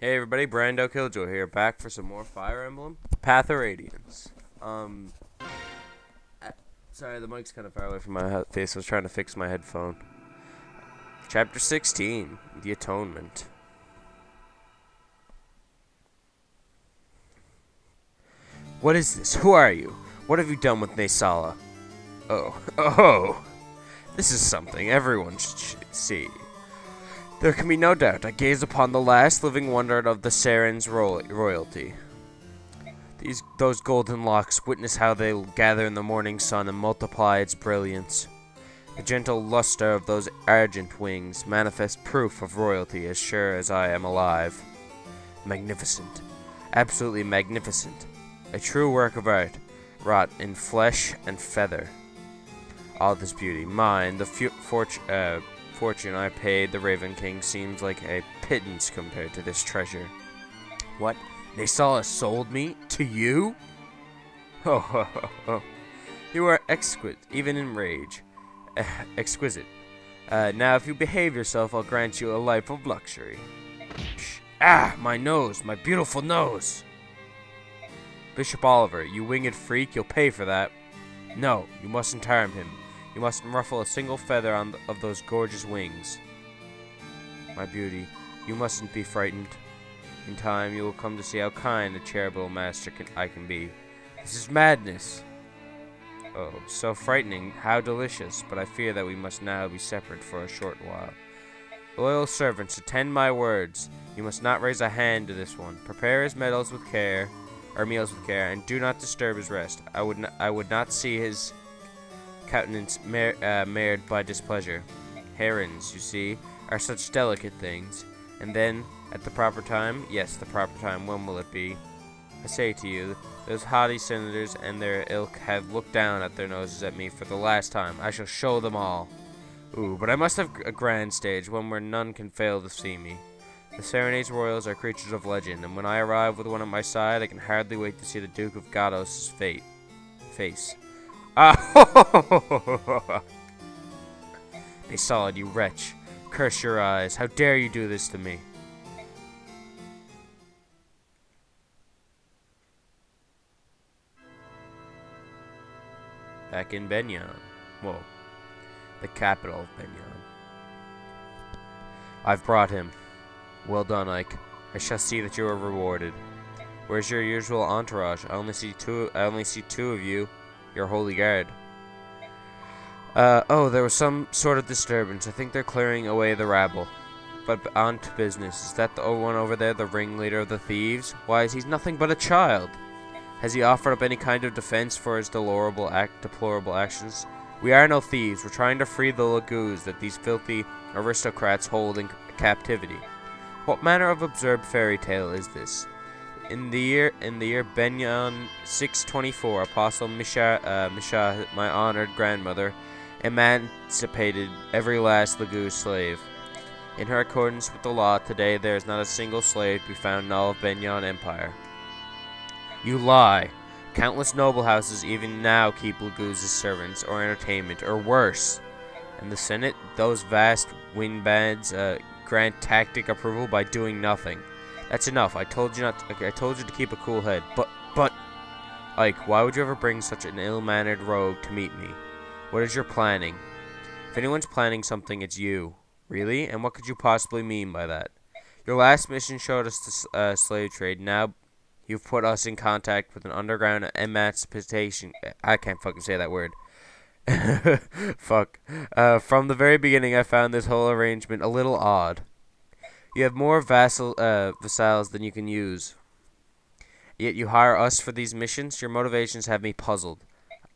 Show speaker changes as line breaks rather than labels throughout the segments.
Hey everybody, brandokilljoy here, back for some more Fire Emblem, Path of Radiance. Sorry, the mic's kind of far away from my face. I was trying to fix my headphone. Chapter 16, The Atonement. What is this? Who are you? What have you done with Naysala? Oh. This is something everyone should see. There can be no doubt, I gaze upon the last living wonder of the Saren's royalty. Those golden locks, witness how they gather in the morning sun and multiply its brilliance. The gentle luster of those argent wings manifest proof of royalty as sure as I am alive. Magnificent. Absolutely magnificent. A true work of art, wrought in flesh and feather. All this beauty, mine, the fortune I paid the Raven King seems like a pittance compared to this treasure. What? Naysala sold me? To you? Oh. You are exquisite, even in rage. Exquisite. Now if you behave yourself, I'll grant you a life of luxury. Psh. Ah, my nose, my beautiful nose! Bishop Oliver, you winged freak, you'll pay for that. No, you mustn't harm him. You mustn't ruffle a single feather of those gorgeous wings. My beauty, you mustn't be frightened. In time, you will come to see how kind a charitable master I can be. This is madness. Oh, so frightening, how delicious, but I fear that we must now be separate for a short while. Loyal servants, attend my words. You must not raise a hand to this one. Prepare his meals with care, and do not disturb his rest. I would not see his countenance marred by displeasure. Herons, you see, are such delicate things. And then, at the proper time, yes, the proper time, when will it be? I say to you, those haughty senators and their ilk have looked down at their noses at me for the last time. I shall show them all. Ooh, but I must have a grand stage, one where none can fail to see me. The Serenades Royals are creatures of legend, and when I arrive with one at my side, I can hardly wait to see the Duke of Gados' face. Ah! Naysala, you wretch. Curse your eyes. How dare you do this to me? Back in Begnion. Whoa. The capital of Begnion. I've brought him. Well done, Ike. I shall see that you are rewarded. Where's your usual entourage? I only see two of you. Your holy guard. Oh, there was some sort of disturbance. I think they're clearing away the rabble. But on to business. Is that the one over there, the ringleader of the thieves? Why, he's nothing but a child. Has he offered up any kind of defense for his deplorable actions? We are no thieves. We're trying to free the Lagoos that these filthy aristocrats hold in captivity. What manner of absurd fairy tale is this? In the year Begnion 624, Apostle Misha, my honored grandmother, emancipated every last Lagoo slave. In her accordance with the law, today there is not a single slave to be found in all of Begnion Empire. You lie. Countless noble houses even now keep Lagoos as servants or entertainment, or worse. And the Senate, those vast windbands, grant tactic approval by doing nothing. That's enough. I told you to keep a cool head. But, Ike, why would you ever bring such an ill-mannered rogue to meet me? What is your planning? If anyone's planning something, it's you. Really? And what could you possibly mean by that? Your last mission showed us the slave trade. Now you've put us in contact with an underground emancipation. I can't fucking say that word. Fuck. From the very beginning, I found this whole arrangement a little odd. You have more vassals than you can use. Yet you hire us for these missions? Your motivations have me puzzled.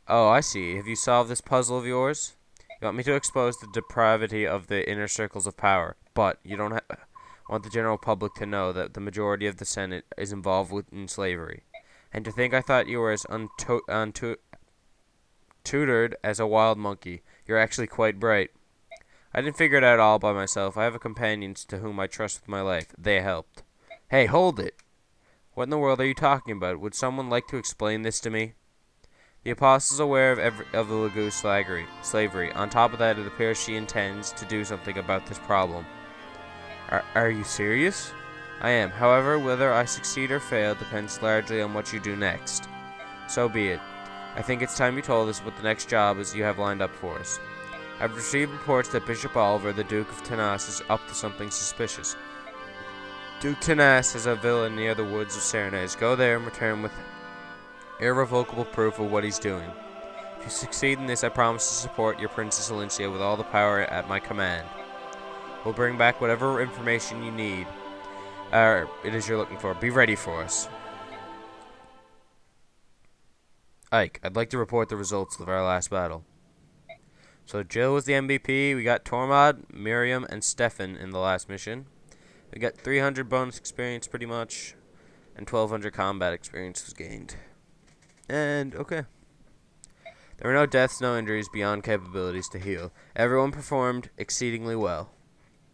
Oh, I see. Have you solved this puzzle of yours? You want me to expose the depravity of the inner circles of power, but you don't want the general public to know that the majority of the Senate is involved in slavery. And to think I thought you were as tutored as a wild monkey. You're actually quite bright. I didn't figure it out all by myself. I have a companion to whom I trust with my life. They helped. Hey, hold it! What in the world are you talking about? Would someone like to explain this to me? The Apostle is aware of the Lagoo slavery. On top of that, it appears she intends to do something about this problem. Are you serious? I am. However, whether I succeed or fail depends largely on what you do next. So be it. I think it's time you told us what the next job is you have lined up for us. I've received reports that Bishop Oliver, the Duke of Tanas, is up to something suspicious. Duke Tanas has a villa near the woods of Serenades. Go there and return with irrevocable proof of what he's doing. If you succeed in this, I promise to support your Princess Alicia with all the power at my command. We'll bring back whatever information you need, it is you're looking for. Be ready for us. Ike, I'd like to report the results of our last battle. So Jill was the MVP. We got Tormod, Moriam, and Stefan in the last mission. We got 300 bonus experience pretty much, and 1200 combat experience was gained. And, okay. There were no deaths, no injuries beyond capabilities to heal. Everyone performed exceedingly well.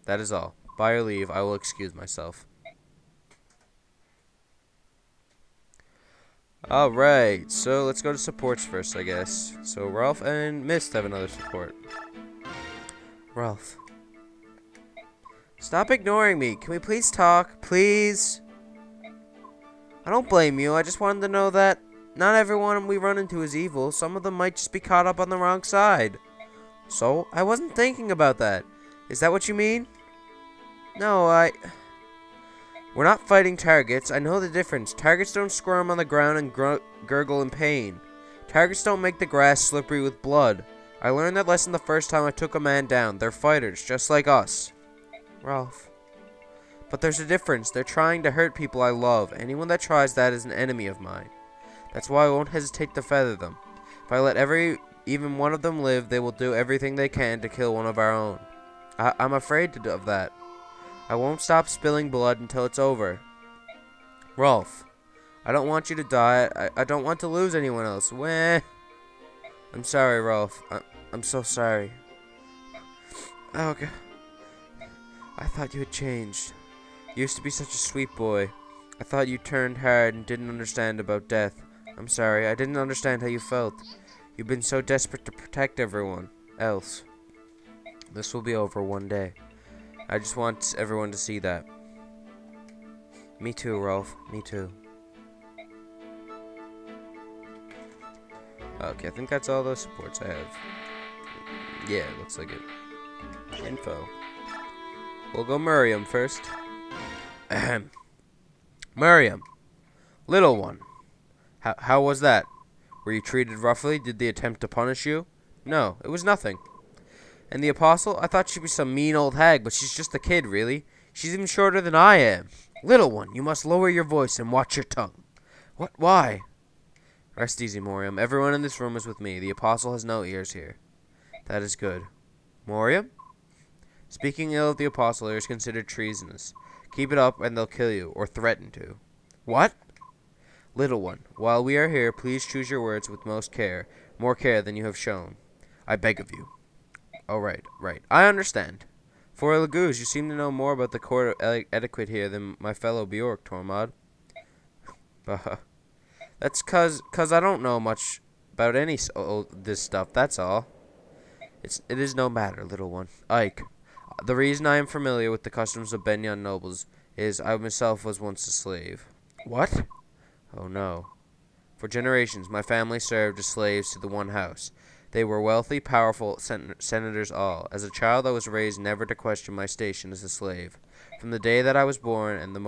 That is all. By your leave, I will excuse myself. Alright, so let's go to supports first, I guess. So Ralph and Mist have another support. Ralph. Stop ignoring me. Can we please talk? Please? I don't blame you. I just wanted to know that not everyone we run into is evil. Some of them might just be caught up on the wrong side. So, I wasn't thinking about that. Is that what you mean? No, We're not fighting targets. I know the difference. Targets don't squirm on the ground and gurgle in pain. Targets don't make the grass slippery with blood. I learned that lesson the first time I took a man down. They're fighters, just like us. Ralph. But there's a difference. They're trying to hurt people I love. Anyone that tries that is an enemy of mine. That's why I won't hesitate to feather them. If I let even one of them live, they will do everything they can to kill one of our own. I'm afraid of that. I won't stop spilling blood until it's over. Rolf, I don't want you to die. I don't want to lose anyone else. Weh. I'm sorry, Rolf. I'm so sorry. Oh, God. I thought you had changed. You used to be such a sweet boy. I thought you turned hard and didn't understand about death. I'm sorry. I didn't understand how you felt. You've been so desperate to protect everyone else. This will be over one day. I just want everyone to see that. Me too, Rolf. Me too. Okay, I think that's all the supports I have. Yeah, looks like it. Info. We'll go Moriam first. Ahem. Moriam. Little one. How was that? Were you treated roughly? Did they attempt to punish you? No, it was nothing. And the Apostle? I thought she'd be some mean old hag, but she's just a kid, really. She's even shorter than I am. Little one, you must lower your voice and watch your tongue. What? Why? Rest easy, Moriam. Everyone in this room is with me. The Apostle has no ears here. That is good. Moriam? Speaking ill of the Apostle is considered treasonous. Keep it up and they'll kill you, or threaten to. What? Little one, while we are here, please choose your words with most care, more care than you have shown. I beg of you. Oh, right. I understand. For a Laguz, you seem to know more about the court etiquette here than my fellow Bjork, Tormod. That's cause I don't know much about this stuff, that's all. It is no matter, little one. Ike, the reason I am familiar with the customs of Begnion nobles is I myself was once a slave. What? Oh, no. For generations, my family served as slaves to the one house. They were wealthy, powerful senators all. As a child, I was raised never to question my station as a slave. From the day that I was born, and the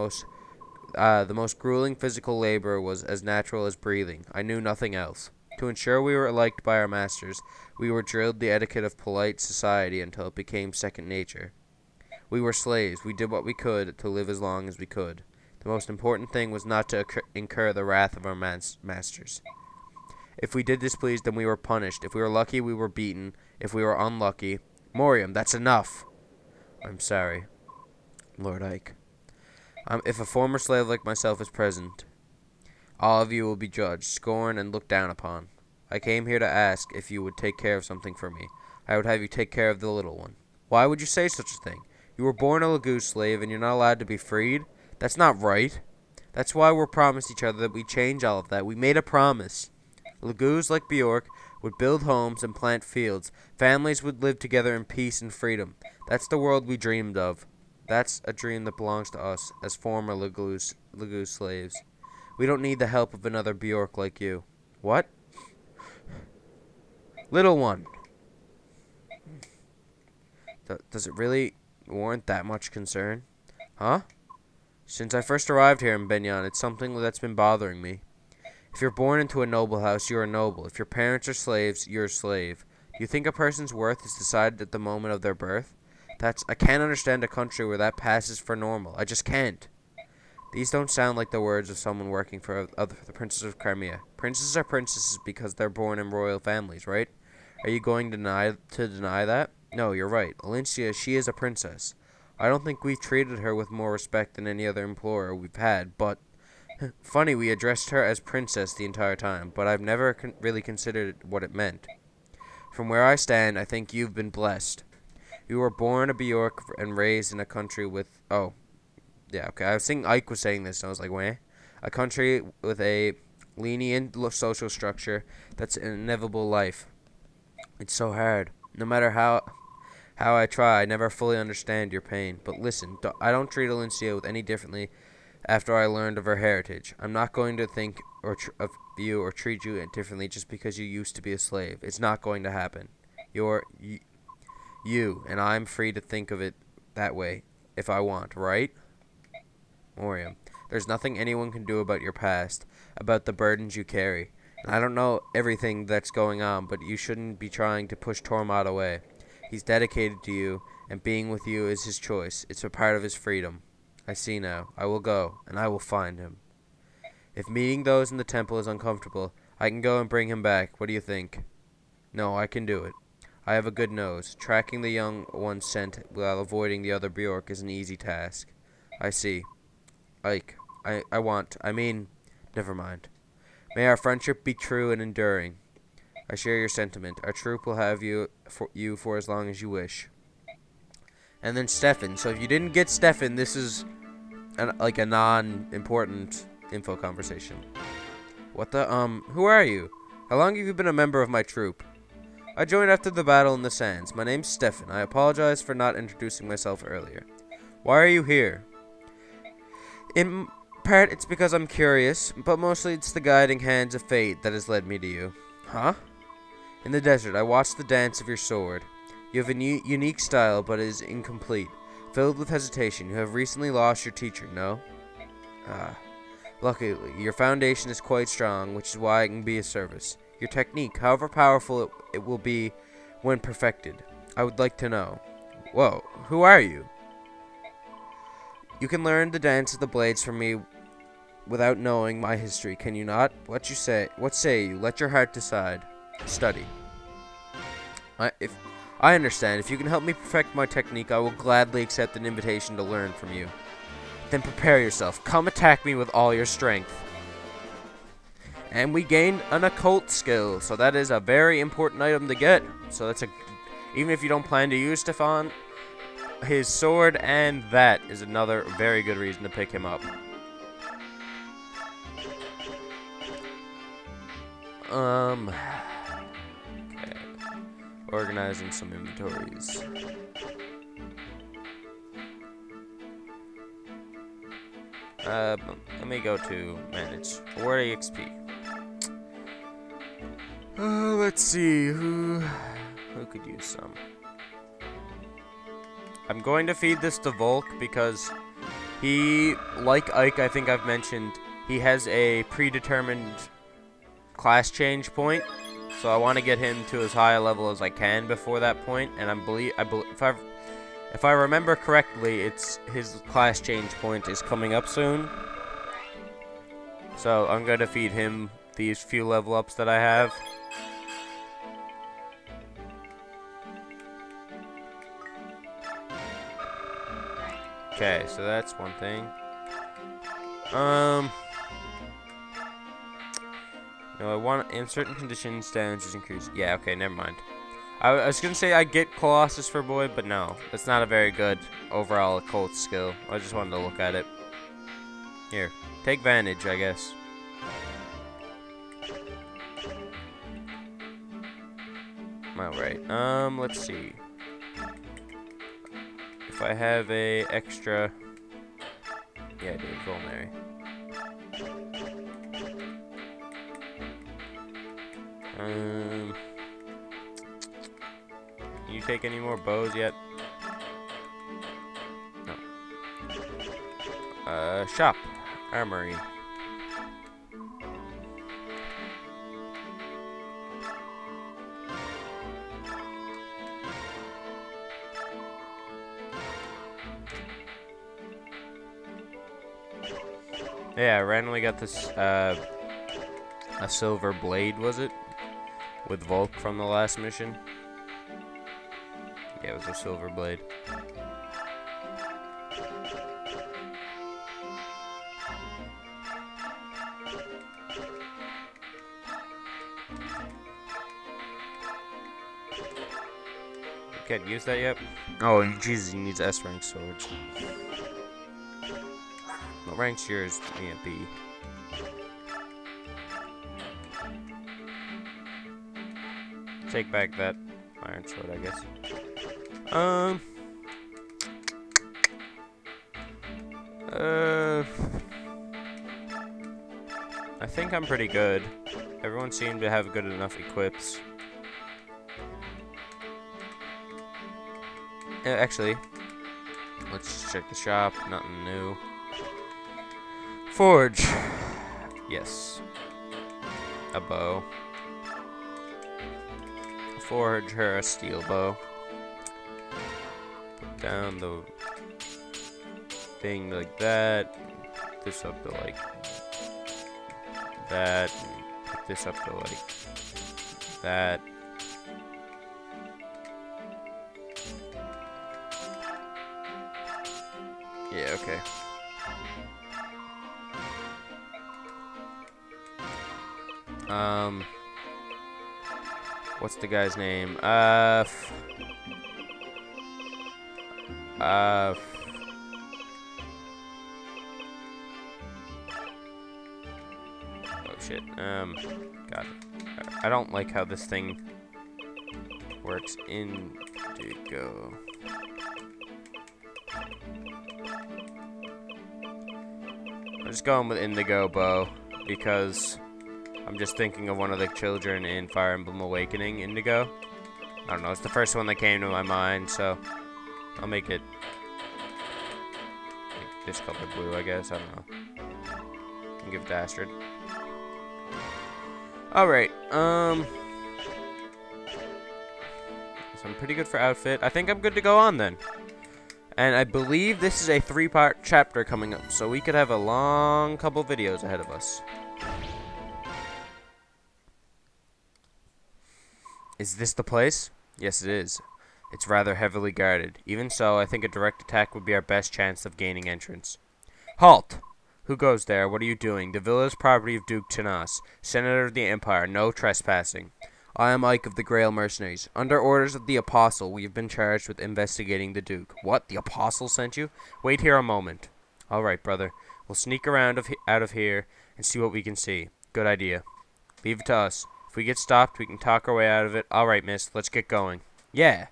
most grueling physical labor was as natural as breathing. I knew nothing else. To ensure we were liked by our masters, we were drilled the etiquette of polite society until it became second nature. We were slaves. We did what we could to live as long as we could. The most important thing was not to incur the wrath of our masters. If we did displease them, we were punished. If we were lucky, we were beaten. If we were unlucky... Moriam, that's enough! I'm sorry, Lord Ike. If a former slave like myself is present, all of you will be judged, scorned, and looked down upon. I came here to ask if you would take care of something for me. I would have you take care of the little one. Why would you say such a thing? You were born a Laguz slave, and you're not allowed to be freed? That's not right. That's why we're promised each other that we change all of that. We made a promise. Laguz, like Bjork, would build homes and plant fields. Families would live together in peace and freedom. That's the world we dreamed of. That's a dream that belongs to us, as former Legoose slaves. We don't need the help of another Bjork like you. What? Little one! Does it really warrant that much concern? Huh? Since I first arrived here in Begnion, it's something that's been bothering me. If you're born into a noble house, you're a noble. If your parents are slaves, you're a slave. Do you think a person's worth is decided at the moment of their birth? I can't understand a country where that passes for normal. I just can't. These don't sound like the words of someone working for the Princess of Crimea. Princes are princesses because they're born in royal families, right? Are you going to deny that? No, you're right. Alicia, she is a princess. I don't think we've treated her with more respect than any other employer we've had, but... Funny, we addressed her as princess the entire time, but I've never really considered what it meant. From where I stand, I think you've been blessed. You were born a Bjork and raised in a country with... Oh, yeah, okay. I was thinking Ike was saying this, and I was like, weh? A country with a lenient social structure that's an inevitable life. It's so hard. No matter how I try, I never fully understand your pain. But listen, I don't treat Alicia with any differently after I learned of her heritage. I'm not going to think of you or treat you differently just because you used to be a slave. It's not going to happen. You're you, and I'm free to think of it that way if I want, right? Moriam, there's nothing anyone can do about your past, about the burdens you carry. And I don't know everything that's going on, but you shouldn't be trying to push Tormod away. He's dedicated to you, and being with you is his choice. It's a part of his freedom. I see now. I will go, and I will find him. If meeting those in the temple is uncomfortable, I can go and bring him back. What do you think? No, I can do it. I have a good nose. Tracking the young one's scent while avoiding the other Bjork is an easy task. I see. Ike, never mind. May our friendship be true and enduring. I share your sentiment. Our troop will have you for as long as you wish. And then Stefan. So if you didn't get Stefan, this is like a non-important info conversation. What the, who are you? How long have you been a member of my troop? I joined after the battle in the sands. My name's Stefan. I apologize for not introducing myself earlier. Why are you here? In part, it's because I'm curious, but mostly it's the guiding hands of fate that has led me to you. Huh? In the desert, I watched the dance of your sword. You have a unique style, but it is incomplete. Filled with hesitation, you have recently lost your teacher, no? Luckily, your foundation is quite strong, which is why I can be of service. Your technique, however powerful it will be when perfected. I would like to know. Whoa, who are you? You can learn the dance of the blades from me without knowing my history, can you not? What say you? Let your heart decide. Study. I understand. If you can help me perfect my technique, I will gladly accept an invitation to learn from you. Then prepare yourself. Come attack me with all your strength. And we gained an occult skill, so that is a very important item to get. So that's even if you don't plan to use Stefan, his sword and that is another very good reason to pick him up. Okay. Organizing some inventories. Let me go to manage. Award EXP. Let's see who could use some. I'm going to feed this to Volk because he, like Ike, I think I've mentioned, he has a predetermined class change point. So I want to get him to as high a level as I can before that point, and if I remember correctly, his class change point is coming up soon. So I'm going to feed him these few level ups that I have. Okay, so that's one thing. No, I want in certain conditions damage is increased. Yeah, okay, never mind. I was gonna say I get Colossus for boy, but no, that's not a very good overall occult skill. I just wanted to look at it. Here, take Vantage, I guess. Alright, let's see. if I have a extra... Yeah, I do. Culinary. Can you take any more bows yet? No. Shop. Armory. Yeah, I randomly got this, a silver blade, was it? With Volk from the last mission. Yeah, it was a silver blade. Can't use that yet? Oh, Jesus, he needs S rank swords. What rank's yours? Yeah, B. Take back that iron sword, I guess. I think I'm pretty good. Everyone seemed to have good enough equips. Actually, let's check the shop. Nothing new. Forge. Yes. A bow. Forge her a steel bow. Put down the thing like that. Put this up to like that. Put this up to like that. Yeah, okay. What's the guy's name? Oh shit. God. I don't like how this thing works. Indigo. I'm just going with Indigo Bow because I'm just thinking of one of the children in Fire Emblem Awakening, Indigo. I don't know, it's the first one that came to my mind, so I'll make it like this color blue, I guess. I don't know. And give Dastard. Alright, so I'm pretty good for outfit. I think I'm good to go on then. And I believe this is a 3-part chapter coming up, so we could have a long couple videos ahead of us. Is this the place? Yes, it is. It's rather heavily guarded. Even so, I think a direct attack would be our best chance of gaining entrance. Halt! Who goes there? What are you doing? The villa is property of Duke Tanas, Senator of the Empire. No trespassing. I am Ike of the Grail Mercenaries. Under orders of the Apostle, we have been charged with investigating the Duke. What? The Apostle sent you? Wait here a moment. All right, brother. We'll sneak around out of here and see what we can see. Good idea. Leave it to us. If we get stopped, we can talk our way out of it. All right, miss. Let's get going. Yeah.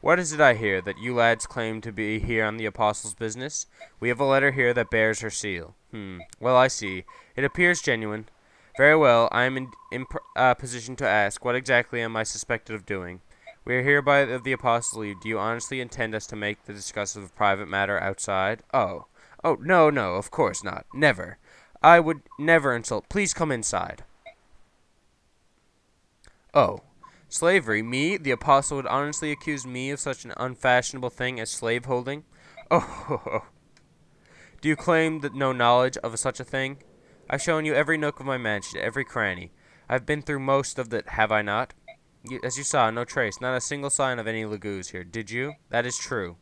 What is it I hear? That you lads claim to be here on the Apostle's business? We have a letter here that bears her seal. Well, I see. It appears genuine. Very well, I am in position to ask, what exactly am I suspected of doing? We are here by the Apostle's leave. Do you honestly intend us to make the discussion of a private matter outside? Oh, no, of course not. Never. I would never insult. Please come inside. Oh, slavery? Me? The Apostle would honestly accuse me of such an unfashionable thing as slave-holding? Oh, do you claim that no knowledge of such a thing? I've shown you every nook of my mansion, every cranny. I've been through most of it, have I not? As you saw, no trace, not a single sign of any Lagoos here. Did you? That is true.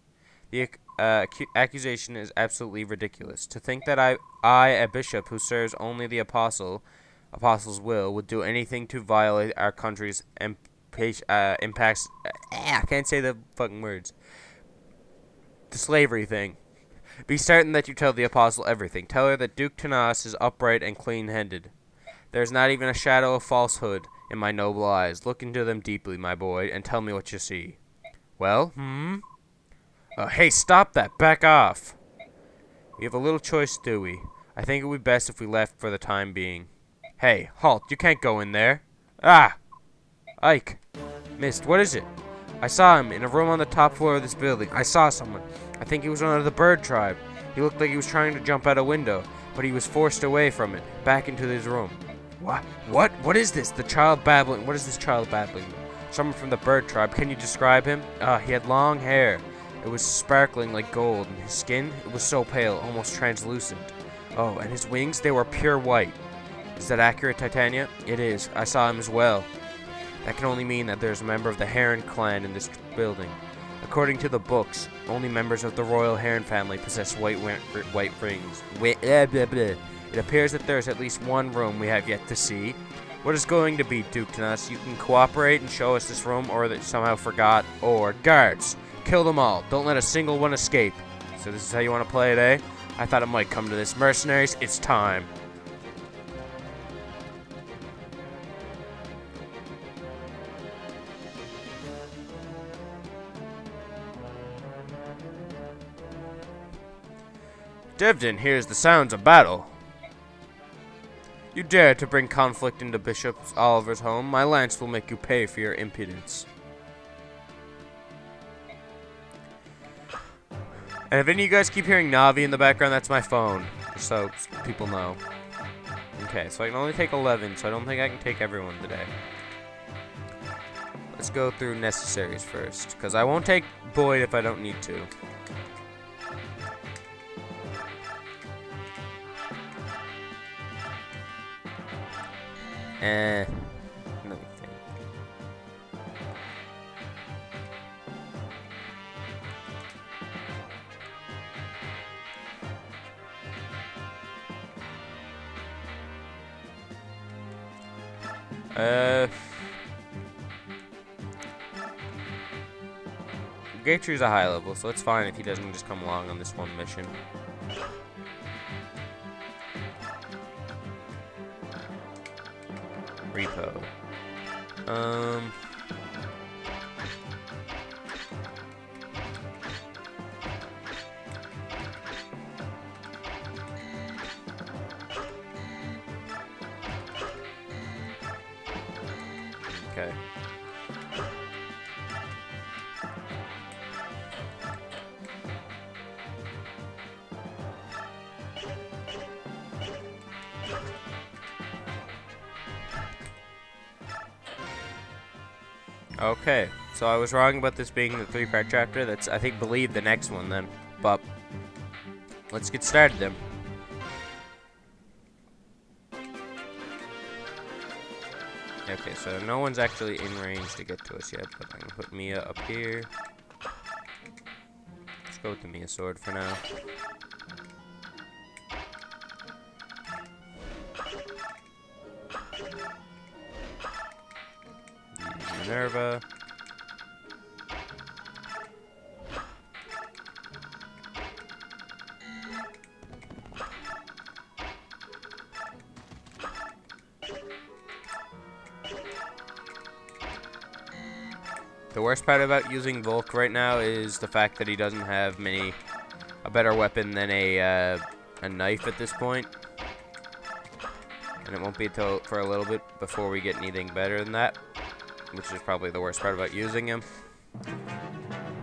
The accusation is absolutely ridiculous. To think that I, a bishop who serves only the Apostle's will, would do anything to violate our country's impacts. I can't say the fucking words. The slavery thing. Be certain that you tell the Apostle everything. Tell her that Duke Tanas is upright and clean-headed. There is not even a shadow of falsehood in my noble eyes. Look into them deeply, my boy, and tell me what you see. Well, hey, stop that. Back off. We have a little choice, do we? I think it would be best if we left for the time being. Hey, halt. You can't go in there. Ah! Ike. Mist, what is it? I saw him in a room on the top floor of this building. I saw someone. I think he was one of the bird tribe. He looked like he was trying to jump out a window, but he was forced away from it, back into his room. What? What is this? The child babbling. What is this child babbling? Someone from the bird tribe. Can you describe him? He had long hair. It was sparkling like gold, and his skin, it was so pale, almost translucent. Oh, and his wings, they were pure white. Is that accurate, Titania? It is. I saw him as well. That can only mean that there's a member of the Heron clan in this building. According to the books, only members of the royal Heron family possess white rings. It appears that there's at least one room we have yet to see. What is going to be, Duke Tanas? You can cooperate and show us this room, or that you somehow forgot. Or, guards, kill them all. Don't let a single one escape. So this is how you want to play it, eh? I thought it might come to this. Mercenaries, it's time. Devdin hears the sounds of battle. You dare to bring conflict into Bishop Oliver's home? My lance will make you pay for your impudence. And if any of you guys keep hearing Navi in the background, that's my phone. Just so people know. Okay, so I can only take 11, so I don't think I can take everyone today. Let's go through necessaries first, because I won't take Boyd if I don't need to. Let me think. Gatry's a high level, so it's fine if he doesn't just come along on this one mission. Repo. Okay. Okay, so I was wrong about this being the 3-part chapter. That's, I think, believe the next one then. But let's get started then. Okay, so no one's actually in range to get to us yet, but I'm gonna put Mia up here. Let's go with the Mia sword for now. Minerva. The worst part about using Volk right now is the fact that he doesn't have a better weapon than a knife at this point. And it won't be for a little bit before we get anything better than that, which is probably the worst part about using him.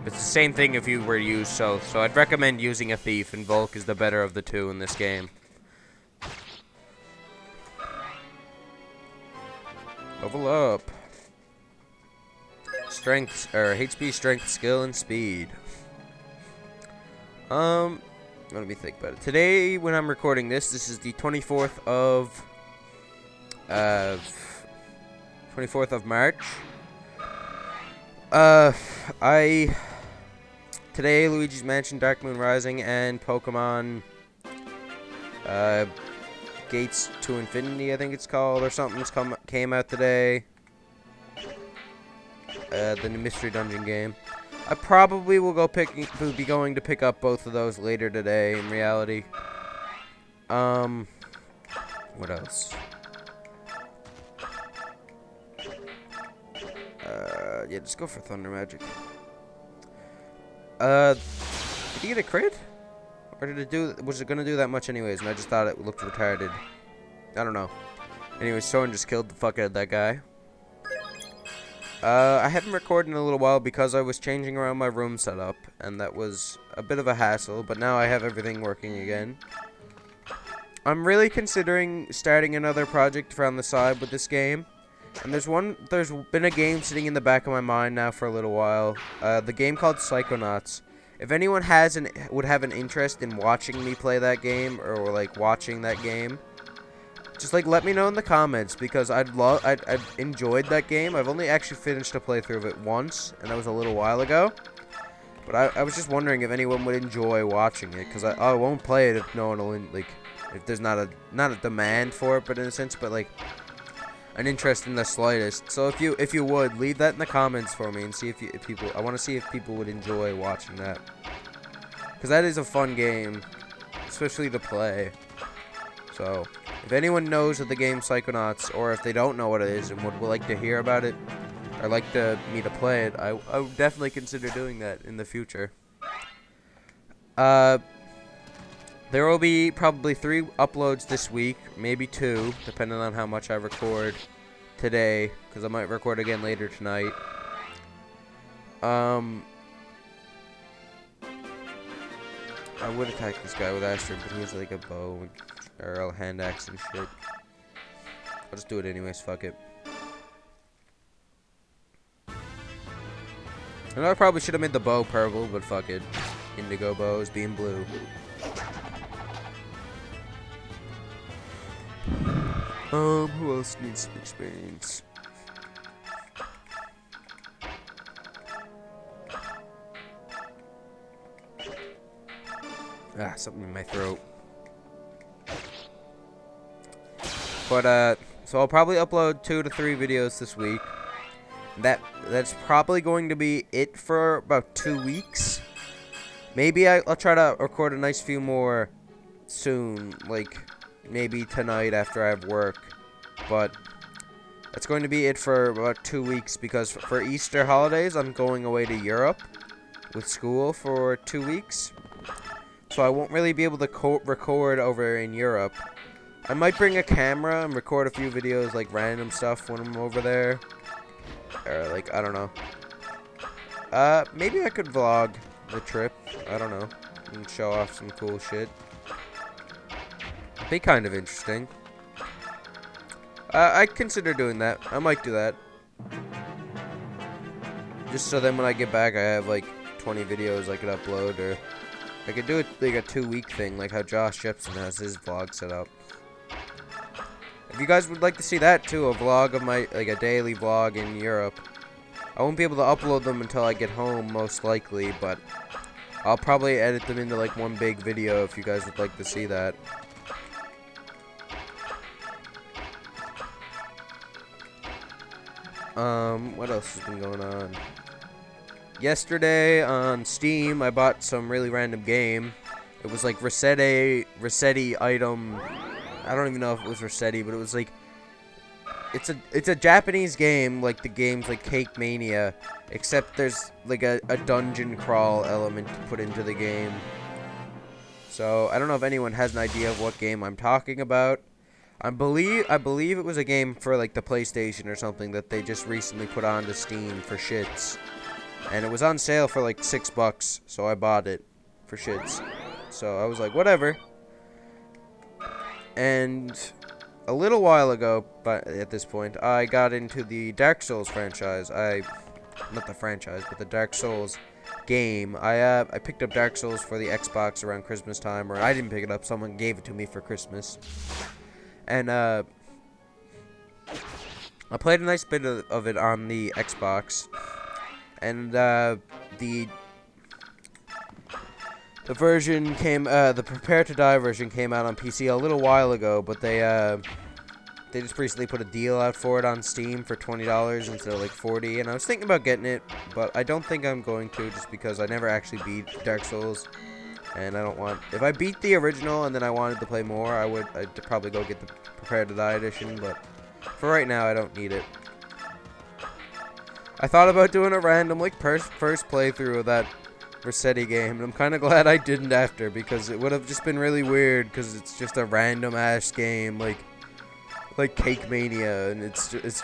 It's the same thing if you were to use Soth, so I'd recommend using a Thief, and Volk is the better of the two in this game. Level up. Strength, or HP, strength, skill, and speed. Let me think about it. Today, when I'm recording this is the 24th of March. Today, Luigi's Mansion, Dark Moon Rising, and Pokemon Gates to Infinity, I think it's called, or something, came out today. The new Mystery Dungeon game. I probably will be going to pick up both of those later today, in reality. What else? Yeah, just go for Thunder Magic. Did he get a crit? Or did it do, was it gonna do that much anyways, and I just thought it looked retarded. I don't know. Anyways, Soren just killed the fuck out of that guy. I haven't recorded in a little while because I was changing around my room setup, and that was a bit of a hassle, but now I have everything working again. I'm really considering starting another project on the side with this game. And there's been a game sitting in the back of my mind now for a little while. The game called Psychonauts. If anyone would have an interest in watching me play that game, or like watching that game, just like let me know in the comments, because I'd enjoyed that game. I've only actually finished a playthrough of it once, and that was a little while ago. But I was just wondering if anyone would enjoy watching it, because I won't play it if no one will, like, if there's not a demand for it, but in a sense, but like an interest in the slightest. So if you would, leave that in the comments for me and see if people, I want to see if people would enjoy watching that, because that is a fun game, especially to play. So if anyone knows of the game Psychonauts, or if they don't know what it is and would like to hear about it, or like me to play it, I would definitely consider doing that in the future. There will be probably 3 uploads this week, maybe 2, depending on how much I record today, because I might record again later tonight. I would attack this guy with Astrid, but he has like a bow or a hand axe and shit. I'll just do it anyways, fuck it. I know I probably should have made the bow purple, but fuck it. Indigo bows being blue. Who else needs some experience? Ah, something in my throat. But, so I'll probably upload 2 to 3 videos this week. That's probably going to be it for about 2 weeks. Maybe I'll try to record a nice few more soon, like maybe tonight after I have work. But that's going to be it for about 2 weeks, because for Easter holidays I'm going away to Europe with school for 2 weeks. So I won't really be able to record over in Europe. I might bring a camera and record a few videos, like random stuff when I'm over there. Or like, I don't know. Maybe I could vlog the trip. I don't know. And show off some cool shit. Be kind of interesting. I'd consider doing that. I might do that. Just so then when I get back I have like 20 videos I could upload, or I could do it like a 2-week thing, like how Josh Jepson has his vlog set up. If you guys would like to see that too, a vlog of my, like a daily vlog in Europe. I won't be able to upload them until I get home, most likely, but I'll probably edit them into like one big video if you guys would like to see that. What else has been going on? Yesterday on Steam, I bought some really random game. It was like Rossetti item. I don't even know if it was Rossetti, but it was like, it's a Japanese game, like the game's like Cake Mania, except there's like a dungeon crawl element to put into the game. So I don't know if anyone has an idea of what game I'm talking about. I believe it was a game for like the PlayStation or something that they just recently put onto Steam for shits. And it was on sale for like $6, so I bought it for shits. So I was like, whatever. And a little while ago, but at this point, I got into the Dark Souls franchise. Not the franchise, but the Dark Souls game. I picked up Dark Souls for the Xbox around Christmas time, or I didn't pick it up, someone gave it to me for Christmas. And I played a nice bit of it on the Xbox. And the version came, the Prepare to Die version came out on PC a little while ago, but they just recently put a deal out for it on Steam for $20 instead of like $40, and I was thinking about getting it, but I don't think I'm going to, just because I never actually beat Dark Souls, and I don't want, if I beat the original and then I wanted to play more, I'd probably go get the Prepare to Die edition, but for right now I don't need it. I thought about doing a random like first playthrough of that Rossetti game, and I'm kind of glad I didn't after, because it would have just been really weird, because it's just a random ass game like Cake Mania, and it's